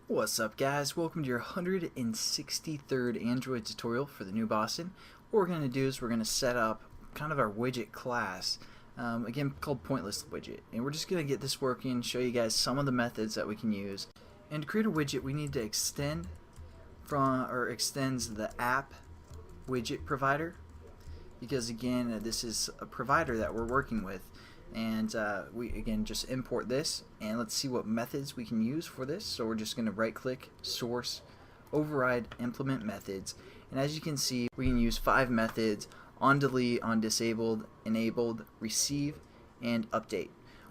What's up, guys? Welcome to your 163rd Android tutorial for the new Boston. What we're going to do is we're going to set up kind of our widget class, again called Pointless Widget, and we're just going to get this working, show you guys some of the methods that we can use. And to create a widget, we need to extends the app widget provider, because again this is a provider that we're working with. And we again just import this, and let's see what methods we can use for this. So we're just going to right click, source, override, implement methods, and as you can see we can use 5 methods: on delete, on disabled, enabled, receive, and update.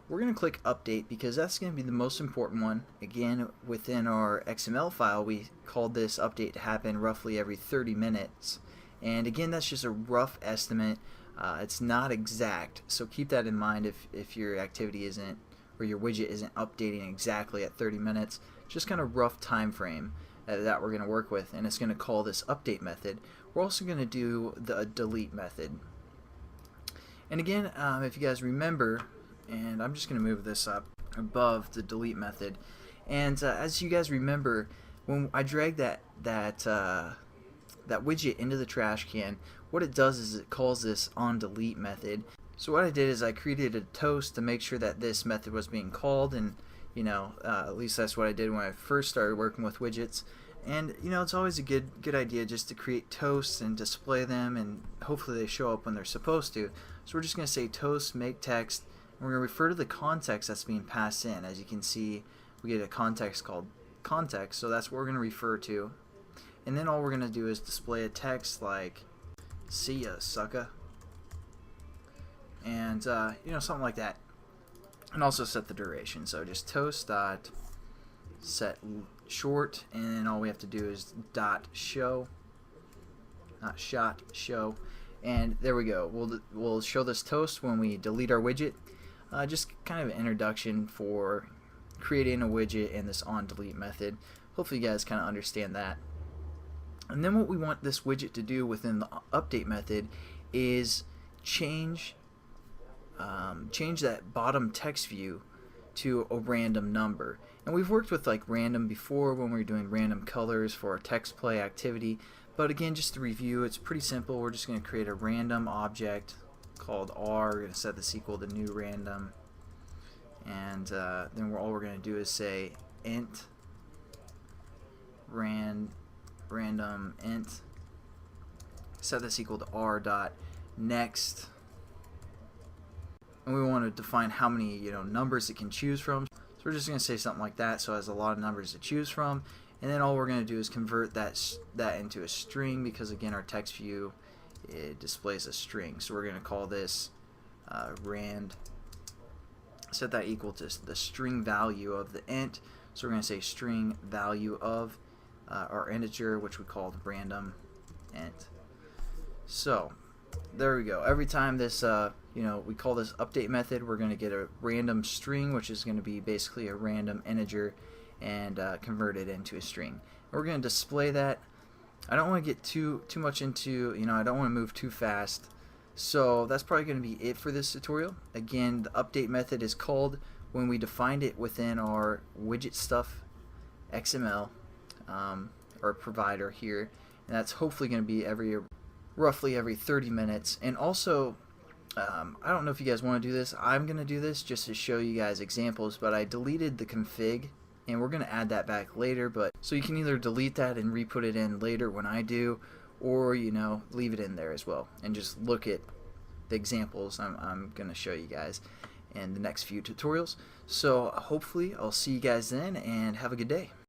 We're going to click update because that's going to be the most important one. Again, within our XML file we called this update to happen roughly every 30 minutes, and again that's just a rough estimate. It's not exact, so keep that in mind if your activity isn't, or your widget isn't updating exactly at 30 minutes. Just kind of rough time frame that we're going to work with, and it's going to call this update method. We're also going to do the delete method. And again, if you guys remember, and I'm just going to move this up above the delete method, and as you guys remember, when I drag that widget into the trash can, what it does is it calls this on delete method. So what I did is I created a toast to make sure that this method was being called, and at least that's what I did when I first started working with widgets. And it's always a good idea just to create toasts and display them, and hopefully they show up when they're supposed to. So we're just going to say toast make text, and we're going to refer to the context that's being passed in. As you can see, we get a context called context, so that's what we're going to refer to. And then all we're going to do is display a text like "see ya, sucker," and something like that. And also set the duration, so just toast dot set short, and then all we have to do is dot show, not shot, show, and there we go. We'll show this toast when we delete our widget. Just kind of an introduction for creating a widget and this on delete method. Hopefully you guys kind of understand that. And then what we want this widget to do within the update method is change that bottom text view to a random number. And we've worked with like random before when we were doing random colors for our text play activity. But again, just to review, it's pretty simple. We're just going to create a random object called R. We're going to set this equal to new random. And then all we're going to do is say int random int, set this equal to r dot next, and we want to define how many numbers it can choose from. So we're just going to say something like that, so it has a lot of numbers to choose from. And then all we're going to do is convert that into a string, because again our text view, it displays a string. So we're going to call this rand, set that equal to the string value of the int. So we're going to say string value of our integer, which we called random int. So there we go. Every time this we call this update method, we're going to get a random string, which is going to be basically a random integer, and convert it into a string. And we're going to display that. I don't want to get too much into, I don't want to move too fast, so that's probably going to be it for this tutorial. Again, the update method is called when we defined it within our widget stuff XML, or provider here, and that's hopefully going to be roughly every 30 minutes. And also, I don't know if you guys want to do this. I'm going to do this just to show you guys examples, but I deleted the config, and we're going to add that back later. But so you can either delete that and re-put it in later when I do, or leave it in there as well and just look at the examples I'm going to show you guys in the next few tutorials. So hopefully I'll see you guys then, and have a good day.